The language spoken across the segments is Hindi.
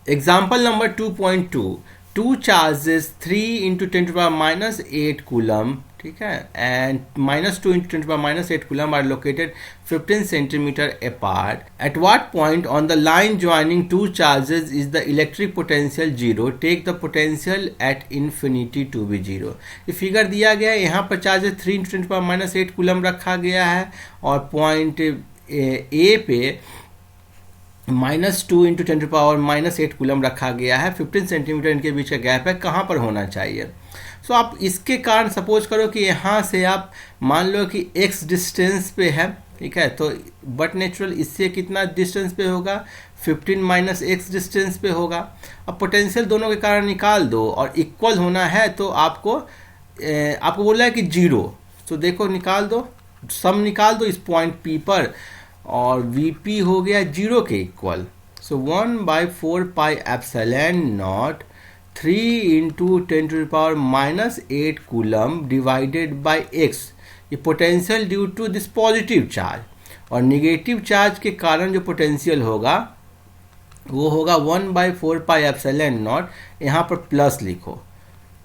Example number 2.2. Two charges 3 into 10 to the power minus 8 coulomb, ठीक है, and minus 2 into 10 to the power minus 8 coulomb are located 15 centimeter apart. At what point on the line joining two charges is the electric potential 0? Take the potential at infinity to be 0. ये फिगर दिया गया है, यहाँ पर charges 3 into 10 to the power minus 8 coulomb रखा गया है और पॉइंट ए पे -2 इंटू 10 टू पावर -8 कूलम रखा गया है। 15 सेंटीमीटर इनके बीच का गैप है, कहाँ पर होना चाहिए? सो आप इसके कारण सपोज करो कि यहाँ से आप मान लो कि x डिस्टेंस पे है, ठीक है, तो बट नेचुरल इससे कितना डिस्टेंस पे होगा? 15 माइनस x डिस्टेंस पे होगा। अब पोटेंशियल दोनों के कारण निकाल दो और इक्वल होना है तो आपको बोला है कि 0, तो देखो निकाल दो, सम निकाल दो इस पॉइंट P पर और Vp हो गया 0 के इक्वल। So 1/4 pi epsilon not 3 into 10 to the power -8 coulomb divided by x। ये potential due to this positive charge, और निगेटिव चार्ज के कारण जो पोटेंशियल होगा वो होगा 1/4 पाई एप्सिलॉन नॉट। यहाँ पर प्लस लिखो,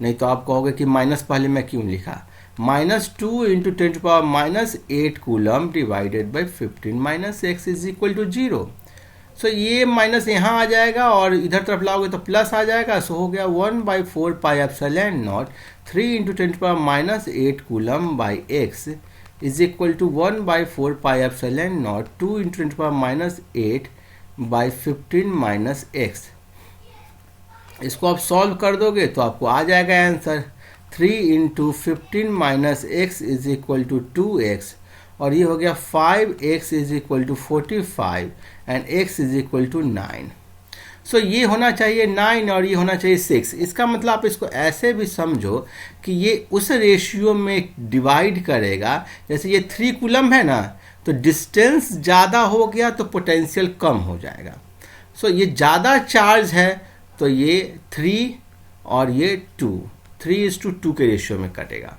नहीं तो आप कहोगे कि माइनस पहले मैं क्यों लिखा। -2 into 10 to power -8 coulomb divided by 15 minus X is equal to 0। So ये माइनस यहाँ आ जाएगा और इधर तरफ लाओगे तो प्लस आ जाएगा। सो हो गया 1/4 pi epsilon not 3 into 10 to power -8 coulomb by X is equal to 1/4 pi epsilon not 2 into 10 to power -8 by 15 minus X. इसको आप सॉल्व कर दोगे तो आपको आ जाएगा answer 3 into 15 minus X is equal to 2x, और ये हो गया 5x is equal to 45 and x is equal to 9। So ये होना चाहिए 9 और ये होना चाहिए 6। इसका मतलब आप इसको ऐसे भी समझो कि ये उस रेशियो में डिवाइड करेगा, जैसे ये 3 कूलम है ना, तो डिस्टेंस ज़्यादा हो गया तो पोटेंशियल कम हो जाएगा। सो ये ज़्यादा चार्ज है तो ये 3 और ये 3:2 के रेशियो में कटेगा।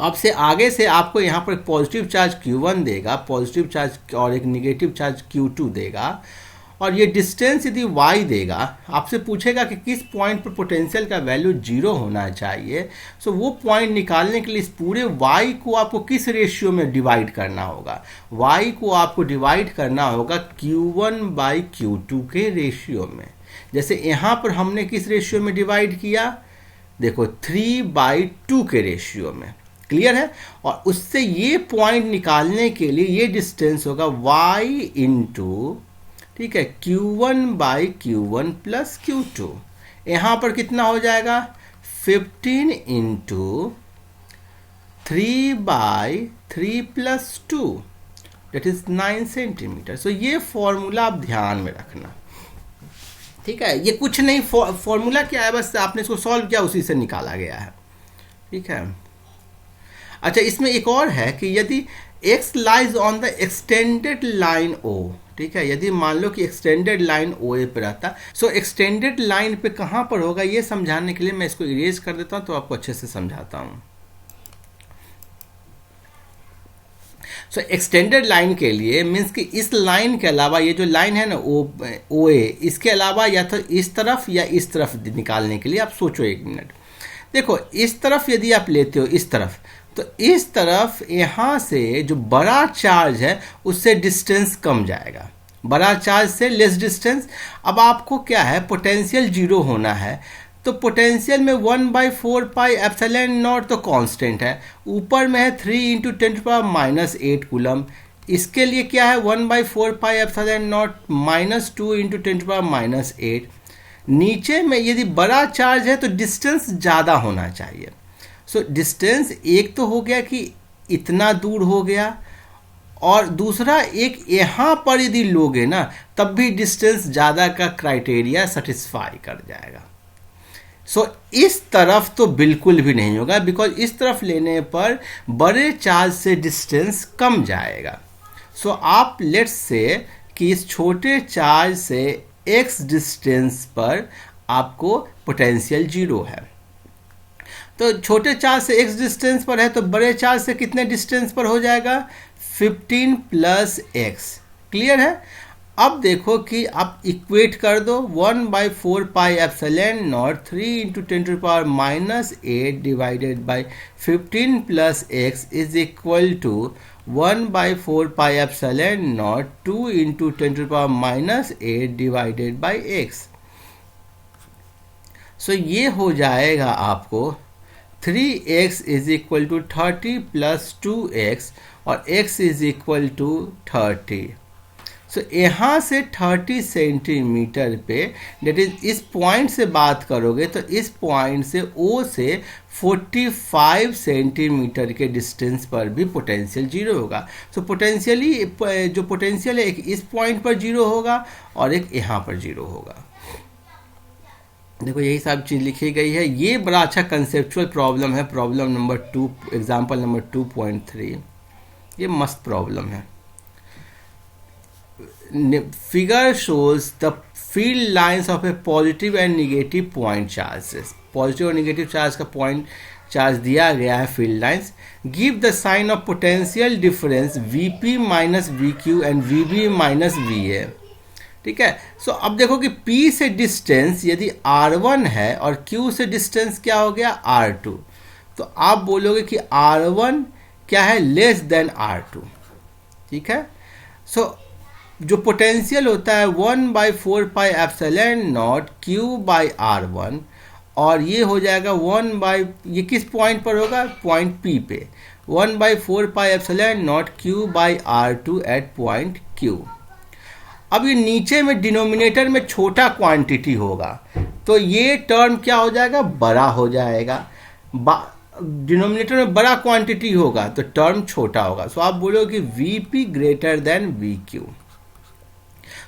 अब से आगे से आपको यहाँ पर एक पॉजिटिव चार्ज Q1 देगा, पॉजिटिव चार्ज और एक नेगेटिव चार्ज Q2 देगा, और ये डिस्टेंस यदि y देगा, आपसे पूछेगा कि किस पॉइंट पर पोटेंशियल का वैल्यू 0 होना चाहिए। सो वो पॉइंट निकालने के लिए इस पूरे y को आपको किस रेशियो में डिवाइड करना होगा? y को आपको डिवाइड करना होगा Q1/Q2 के रेशियो में। जैसे यहाँ पर हमने किस रेशियो में डिवाइड किया? देखो 3/2 के रेशियो में। क्लियर है? और उससे ये पॉइंट निकालने के लिए ये डिस्टेंस होगा y इंटू, ठीक है, Q1/Q1 प्लस Q2। यहाँ पर कितना हो जाएगा? 15 into 3/3 plus 2 that is 9 centimetre. So ये फॉर्मूला आप ध्यान में रखना, ठीक है। ये कुछ नहीं, फॉर्मूला क्या है, बस आपने इसको सॉल्व किया उसी से निकाला गया है, ठीक है। अच्छा, इसमें एक और है कि यदि x lies on the extended line O, ठीक है, यदि मान लो कि एक्सटेंडेड लाइन OA पे रहता, सो एक्सटेंडेड लाइन पे कहाँ पर होगा ये समझाने के लिए मैं इसको इरेज कर देता हूँ तो आपको अच्छे से समझाता हूँ। सो एक्सटेंडेड लाइन के लिए मीन्स कि इस लाइन के अलावा ये जो लाइन है ना OA, इसके अलावा या तो इस तरफ या इस तरफ निकालने के लिए आप सोचो एक मिनट। देखो इस तरफ यदि आप लेते हो इस तरफ, तो इस तरफ यहाँ से जो बड़ा चार्ज है उससे डिस्टेंस कम जाएगा, बड़ा चार्ज से लेस डिस्टेंस। अब आपको क्या है, पोटेंशियल 0 होना है, तो पोटेंशियल में 1/4 पाई एप्सिलॉन नॉट तो कांस्टेंट है, ऊपर में है 3 इंटू 10 टू पावर -8 कूलम। इसके लिए क्या है 1/4 pi epsilon not -2 into 10 to power -8। नीचे में यदि बड़ा चार्ज है तो डिस्टेंस ज़्यादा होना चाहिए। सो डिस्टेंस एक तो हो गया कि इतना दूर हो गया, और दूसरा एक यहाँ पर यदि लोगे ना तब भी डिस्टेंस ज़्यादा का क्राइटेरिया सेटिस्फाई कर जाएगा। सो इस तरफ तो बिल्कुल भी नहीं होगा, बिकॉज इस तरफ लेने पर बड़े चार्ज से डिस्टेंस कम जाएगा। सो आप लेट्स से कि इस छोटे चार्ज से x डिस्टेंस पर आपको पोटेंशियल 0 है, तो छोटे चार्ज से x डिस्टेंस पर है तो बड़े चार्ज से कितने डिस्टेंस पर हो जाएगा? 15 प्लस x। क्लियर है? अब देखो कि आप इक्वेट कर दो 1/4πε0 3 × 10⁻⁻8 divided by 15 plus x is equal to 1/4πε0 2 × 10⁻⁸ divided by x. So ये हो जाएगा आपको 3x is equal to 30 plus 2x और x इज इक्वल टू 30। सो यहाँ से 30 सेंटीमीटर पे, डेट इज इस पॉइंट से बात करोगे तो इस पॉइंट से O से 45 सेंटीमीटर के डिस्टेंस पर भी पोटेंशियल जीरो होगा। सो पोटेंशियली जो पोटेंशियल है एक इस पॉइंट पर जीरो होगा और एक यहाँ पर जीरो होगा। देखो यही सब चीज़ लिखी गई है। ये बड़ा अच्छा कंसेप्चुअल प्रॉब्लम है, प्रॉब्लम नंबर 2, एग्जाम्पल नंबर 2.3। ये मस्त प्रॉब्लम है। Figure shows the field lines of a positive and negative point charges. Positive और निगेटिव चार्ज का पॉइंट चार्ज दिया गया है, field lines. Give the sign of potential difference Vp minus VQ and VB minus VA। ठीक है। सो अब देखो कि P से डिस्टेंस यदि R1 है और Q से डिस्टेंस क्या हो गया R2, तो आप बोलोगे कि R1 क्या है, लेस देन R2। ठीक है। सो जो पोटेंशियल होता है 1/4πε0 Q/R1 और ये हो जाएगा ये किस पॉइंट पर होगा, पॉइंट P पे, 1/4πε0 Q/R2 एट पॉइंट Q। अब ये नीचे में डिनोमिनेटर में छोटा क्वांटिटी होगा तो ये टर्म क्या हो जाएगा, बड़ा हो जाएगा। डिनोमिनेटर में बड़ा क्वांटिटी होगा तो टर्म छोटा होगा। सो आप बोलोगे कि Vp ग्रेटर देन VQ।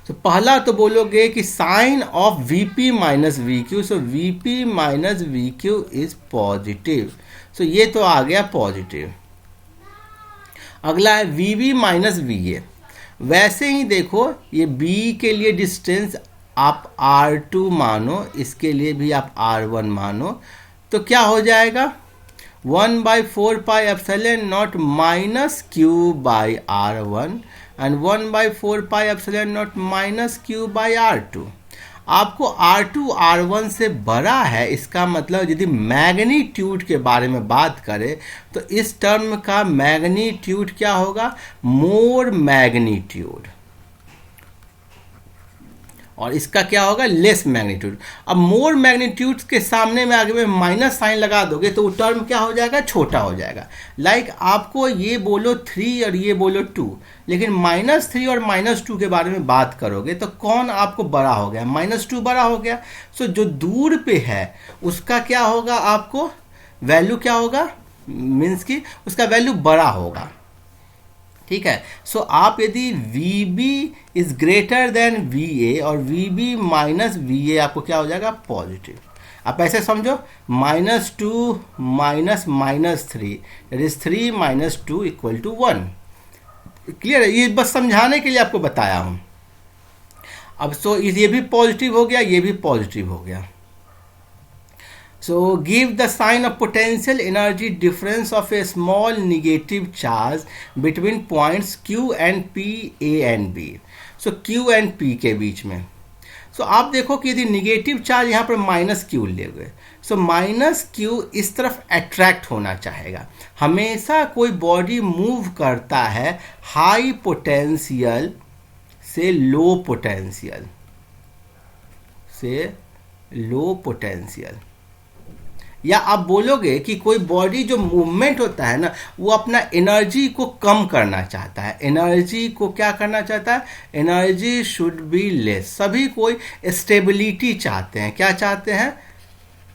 तो पहला तो बोलोगे कि sine of Vp minus VQ, so Vp minus VQ is positive. So ये तो आ गया पॉजिटिव। अगला है Vb माइनस VA। वैसे ही देखो ये B के लिए डिस्टेंस आप R2 मानो, इसके लिए भी आप R1 मानो, तो क्या हो जाएगा 1/4πε0 minus Q/R1 and 1/4πε0 minus Q/R2। आपको R2 R1 से बड़ा है, इसका मतलब यदि मैग्नीट्यूड के बारे में बात करें तो इस टर्म का मैग्नीट्यूड क्या होगा, मोर मैग्नीट्यूड, और इसका क्या होगा, लेस मैग्नीट्यूड। अब मोर मैग्नीट्यूड के सामने में आगे में माइनस साइन लगा दोगे तो वो टर्म क्या हो जाएगा, छोटा हो जाएगा। लाइक आपको ये बोलो 3 और ये बोलो 2, लेकिन -3 और -2 के बारे में बात करोगे तो कौन आपको बड़ा हो गया, -2 बड़ा हो गया। सो जो दूर पे है उसका क्या होगा, आपको वैल्यू क्या होगा, मीन्स कि उसका वैल्यू बड़ा होगा। ठीक है। सो आप यदि Vb is greater than Va और Vb माइनस Va आपको क्या हो जाएगा, पॉजिटिव। आप ऐसे समझो -2 minus -3 that is 3 minus 2 equal to 1। Clear है, ये बस समझाने के लिए आपको बताया हूं। अब सो ये भी पॉजिटिव हो गया, ये भी पॉजिटिव हो गया। So give the sign of potential energy difference of a small negative charge between points Q and P, A and B. So Q and P के बीच में। So आप देखो कि यदि निगेटिव चार्ज यहाँ पर -Q लेंगे, सो -Q इस तरफ अट्रैक्ट होना चाहेगा। हमेशा कोई बॉडी मूव करता है हाई पोटेंशियल से लो पोटेंशियल, या आप बोलोगे कि कोई बॉडी जो मूवमेंट होता है ना, वो अपना एनर्जी को कम करना चाहता है। एनर्जी को क्या करना चाहता है, एनर्जी शुड बी लेस। सभी कोई स्टेबिलिटी चाहते हैं, क्या चाहते हैं,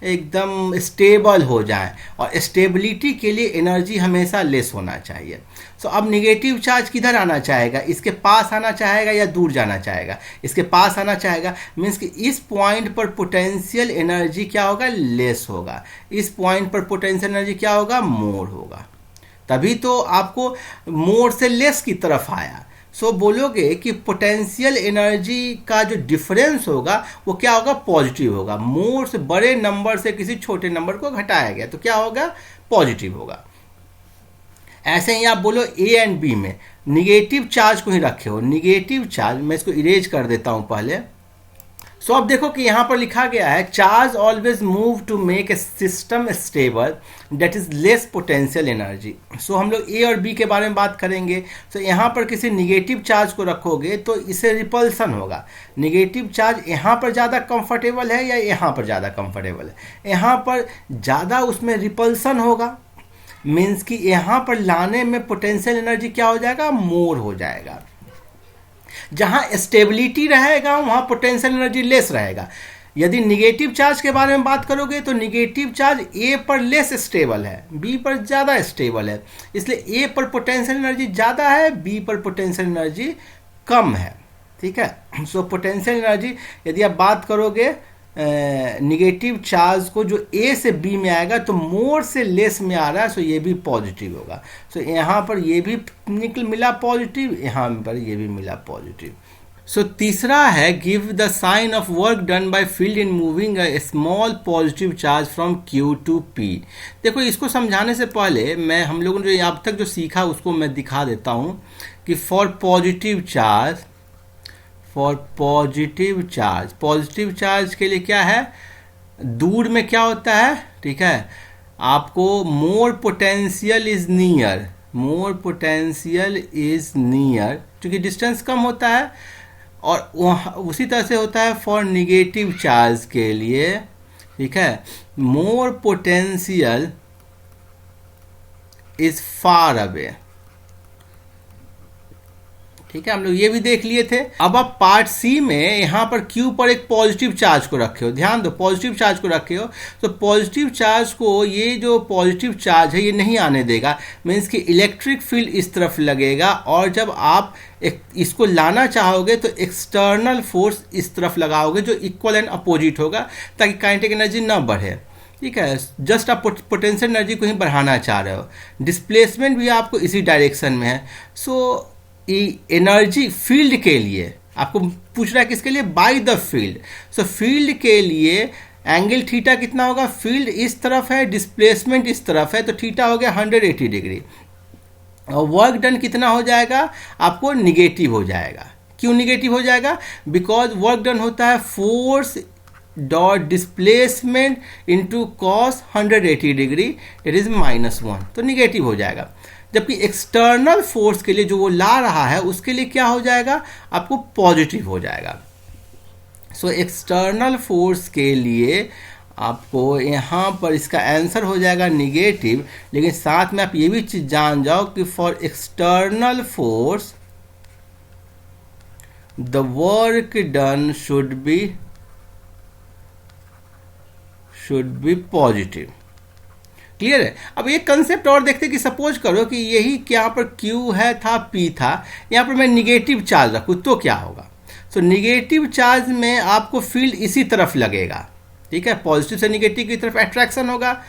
एकदम स्टेबल हो जाए, और स्टेबिलिटी के लिए एनर्जी हमेशा लेस होना चाहिए। सो अब नेगेटिव चार्ज किधर आना चाहेगा, इसके पास आना चाहेगा या दूर जाना चाहेगा, इसके पास आना चाहेगा। मीन्स कि इस पॉइंट पर पोटेंशियल एनर्जी क्या होगा, लेस होगा। इस पॉइंट पर पोटेंशियल एनर्जी क्या होगा, मोर होगा। तभी तो आपको मोर से लेस की तरफ आया। सो बोलोगे कि पोटेंशियल एनर्जी का जो डिफरेंस होगा वो क्या होगा, पॉजिटिव होगा। मोर से बड़े नंबर से किसी छोटे नंबर को घटाया गया तो क्या होगा, पॉजिटिव होगा। ऐसे ही आप बोलो ए एंड बी में निगेटिव चार्ज को ही रखे हो, निगेटिव चार्ज, मैं इसको इरेज कर देता हूं पहले। सो अब देखो कि यहां पर लिखा गया है charge always move to make a system stable that is less potential energy. So हम लोग ए और बी के बारे में बात करेंगे। सो यहां पर किसी निगेटिव चार्ज को रखोगे तो इसे रिपल्सन होगा। निगेटिव चार्ज यहां पर ज़्यादा कंफर्टेबल है या यहां पर ज़्यादा कंफर्टेबल है? यहां पर ज़्यादा उसमें रिपल्सन होगा, मीन्स कि यहां पर लाने में पोटेंशियल एनर्जी क्या हो जाएगा, मोर हो जाएगा। जहां स्टेबिलिटी रहेगा वहां पोटेंशियल एनर्जी लेस रहेगा। यदि निगेटिव चार्ज के बारे में बात करोगे तो निगेटिव चार्ज ए पर लेस स्टेबल है, बी पर ज़्यादा स्टेबल है, इसलिए ए पर पोटेंशियल एनर्जी ज़्यादा है, बी पर पोटेंशियल एनर्जी कम है। ठीक है। सो पोटेंशियल एनर्जी यदि आप बात करोगे निगेटिव चार्ज को जो ए से बी में आएगा तो मोर से लेस में आ रहा है, सो ये भी पॉजिटिव होगा। सो यहाँ पर ये भी मिला पॉजिटिव, यहाँ पर ये भी मिला पॉजिटिव। सो तीसरा है give the sign of work done by field in moving a small positive charge from Q to P. देखो इसको समझाने से पहले मैं हम लोगों ने जो अब तक जो सीखा उसको मैं दिखा देता हूँ कि for positive charge positive charge के लिए क्या है, दूर में क्या होता है, ठीक है, आपको मोर पोटेंशियल इज नियर, क्योंकि डिस्टेंस कम होता है। और उसी तरह से होता है फॉर निगेटिव चार्ज के लिए, ठीक है, more potential is far away. ठीक है, हम लोग ये भी देख लिए थे। अब आप पार्ट सी में यहाँ पर क्यू पर एक पॉजिटिव चार्ज को रखे हो, ध्यान दो पॉजिटिव चार्ज को रखे हो, तो पॉजिटिव चार्ज को ये जो पॉजिटिव चार्ज है ये नहीं आने देगा, मीन्स कि इलेक्ट्रिक फील्ड इस तरफ लगेगा और जब आप इसको लाना चाहोगे तो एक्सटर्नल फोर्स इस तरफ लगाओगे जो इक्वल एंड अपोजिट होगा ताकि काइनेटिक एनर्जी ना बढ़े। ठीक है, जस्ट आप पोटेंशियल एनर्जी को ही बढ़ाना चाह रहे हो, डिस्प्लेसमेंट भी आपको इसी डायरेक्शन में है। सो एनर्जी फील्ड के लिए आपको पूछ रहा है किसके लिए, by the field. So field के लिए एंगल थीटा कितना होगा, फील्ड इस तरफ है, डिस्प्लेसमेंट इस तरफ है, तो थीटा हो गया 180 डिग्री। और वर्क डन कितना हो जाएगा, आपको निगेटिव हो जाएगा। क्यों निगेटिव हो जाएगा, बिकॉज वर्क डन होता है force dot displacement into cos 180 degree, it is -1, तो निगेटिव हो जाएगा। जबकि एक्सटर्नल फोर्स के लिए जो वो ला रहा है उसके लिए क्या हो जाएगा, आपको पॉजिटिव हो जाएगा। सो एक्सटर्नल फोर्स के लिए आपको यहाँ पर इसका आंसर हो जाएगा निगेटिव, लेकिन साथ में आप ये भी चीज जान जाओ कि for external force the work done should be positive. Clear है। अब एक कंसेप्ट और देखते हैं कि सपोज करो कि यही यहाँ पर Q है था, P था, यहाँ पर मैं निगेटिव चार्ज रखूँ तो क्या होगा। सो निगेटिव चार्ज में आपको फील्ड इसी तरफ लगेगा, ठीक है, पॉजिटिव से निगेटिव की तरफ अट्रैक्शन होगा।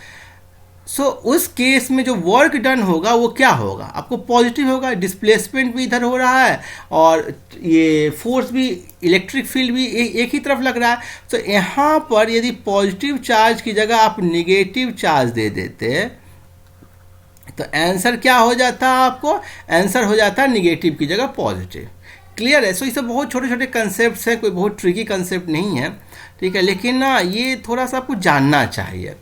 सो उस केस में जो वर्क डन होगा वो क्या होगा, आपको पॉजिटिव होगा, डिस्प्लेसमेंट भी इधर हो रहा है और ये फोर्स भी, इलेक्ट्रिक फील्ड भी एक ही तरफ लग रहा है। तो यहाँ पर यदि पॉजिटिव चार्ज की जगह आप निगेटिव चार्ज दे देते तो आंसर क्या हो जाता, आपको आंसर हो जाता निगेटिव की जगह पॉजिटिव। क्लियर है। सो ये सब बहुत छोटे छोटे कंसेप्ट हैं, कोई बहुत ट्रिकी कंसेप्ट नहीं है, ठीक है, लेकिन ना ये थोड़ा सा आपको जानना चाहिए।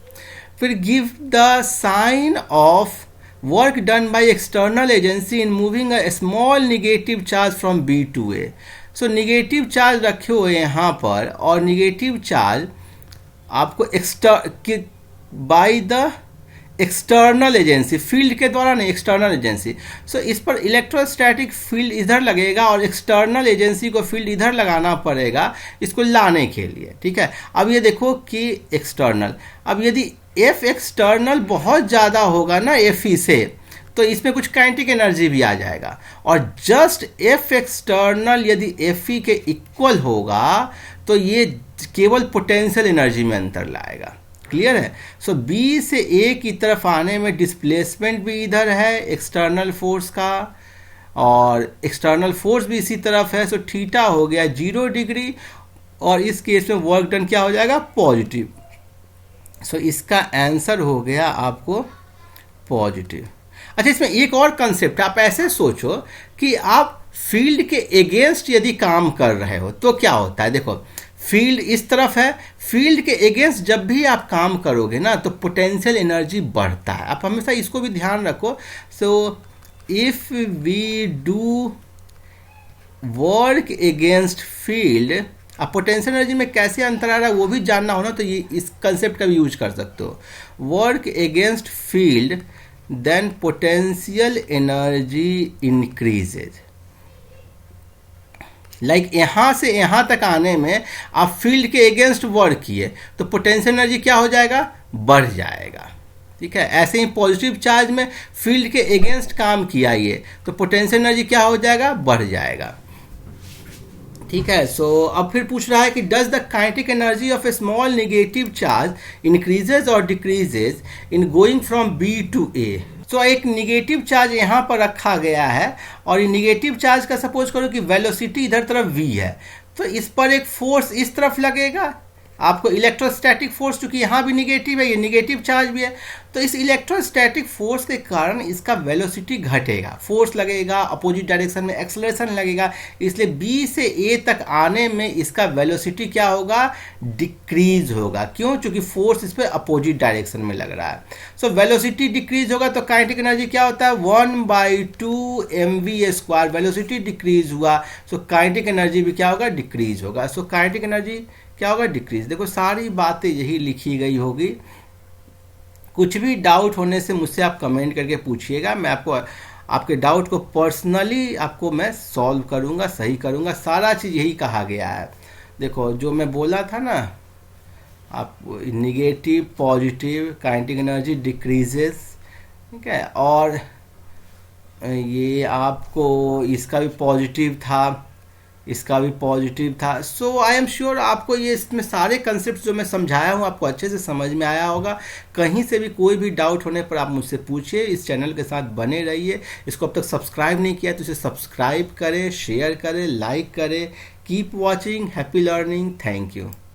फिर give the sign of work done by external agency in moving a small negative charge from B to A. So negative charge रखे हुए यहाँ पर और निगेटिव चार्ज आपको by the external agency, field के द्वारा नहीं, एक्सटर्नल एजेंसी। सो इस पर इलेक्ट्रोस्टैटिक फील्ड इधर लगेगा और एक्सटर्नल एजेंसी को फील्ड इधर लगाना पड़ेगा इसको लाने के लिए, ठीक है। अब ये देखो कि एक्सटर्नल, अब यदि एफ एक्सटर्नल बहुत ज़्यादा होगा ना एफ ई से, तो इसमें कुछ काइनेटिक एनर्जी भी आ जाएगा, और जस्ट एफ एक्सटर्नल यदि एफ ई के इक्वल होगा तो ये केवल पोटेंशियल एनर्जी में अंतर लाएगा। क्लियर है। सो बी से ए की तरफ आने में डिस्प्लेसमेंट भी इधर है एक्सटर्नल फोर्स का, और एक्सटर्नल फोर्स भी इसी तरफ है। सो थीटा हो गया 0 डिग्री और इस केस में वर्क डन क्या हो जाएगा, पॉजिटिव। सो इसका आंसर हो गया आपको पॉजिटिव। अच्छा, इसमें एक और कंसेप्ट, आप ऐसे सोचो कि आप फील्ड के अगेंस्ट यदि काम कर रहे हो तो क्या होता है। देखो, फील्ड इस तरफ है, फील्ड के अगेंस्ट जब भी आप काम करोगे ना तो पोटेंशियल एनर्जी बढ़ता है। आप हमेशा इसको भी ध्यान रखो। So if we do work against field, अब पोटेंशियल एनर्जी में कैसे अंतर आ रहा है वो भी जानना हो ना, तो ये इस कंसेप्ट का भी यूज कर सकते हो। Work against field then potential energy increases. Like यहाँ से यहाँ तक आने में आप फील्ड के अगेंस्ट वर्क किए तो पोटेंशियल एनर्जी क्या हो जाएगा, बढ़ जाएगा। ठीक है, ऐसे ही पॉजिटिव चार्ज में फील्ड के अगेंस्ट काम किया ये तो पोटेंशियल एनर्जी क्या हो जाएगा, बढ़ जाएगा। ठीक है, सो अब फिर पूछ रहा है कि does the kinetic energy of a small negative charge increases और decreases in going from B to A. तो एक निगेटिव चार्ज यहाँ पर रखा गया है और ये निगेटिव चार्ज का सपोज करो कि वेलोसिटी इधर तरफ v है, तो इस पर एक फोर्स इस तरफ लगेगा आपको, इलेक्ट्रोस्टैटिक फोर्स, चूंकि यहाँ भी निगेटिव है, ये निगेटिव चार्ज भी है, तो इस इलेक्ट्रोस्टैटिक फोर्स के कारण इसका वेलोसिटी घटेगा, फोर्स लगेगा, अपोजिट डायरेक्शन में एक्सेलरेशन लगेगा, इसलिए बी से ए तक आने में इसका वेलोसिटी क्या होगा, डिक्रीज होगा। क्यों? क्योंकि फोर्स इस पर अपोजिट डायरेक्शन में लग रहा है। सो वेलोसिटी डिक्रीज होगा तो काइनेटिक एनर्जी क्या होता है, 1/2 mv²। वेलोसिटी डिक्रीज हुआ सो काइनेटिक एनर्जी भी क्या होगा, डिक्रीज होगा। सो काइनेटिक एनर्जी क्या होगा, डिक्रीज। देखो सारी बातें यही लिखी गई होगी। कुछ भी डाउट होने से मुझसे आप कमेंट करके पूछिएगा, मैं आपको आपके डाउट को पर्सनली आपको मैं सॉल्व करूंगा, सही करूंगा। सारा चीज़ यही कहा गया है। देखो जो मैं बोला था ना, आप negative positive kinetic energy decreases, ठीक है, और ये आपको इसका भी पॉजिटिव था, इसका भी पॉजिटिव था। सो आई एम श्योर आपको ये इसमें सारे कंसेप्ट जो मैं समझाया हूँ आपको अच्छे से समझ में आया होगा। कहीं से भी कोई भी डाउट होने पर आप मुझसे पूछिए। इस चैनल के साथ बने रहिए। इसको अब तक सब्सक्राइब नहीं किया तो इसे सब्सक्राइब करें, शेयर करें, लाइक करें। Keep watching, happy learning, thank you.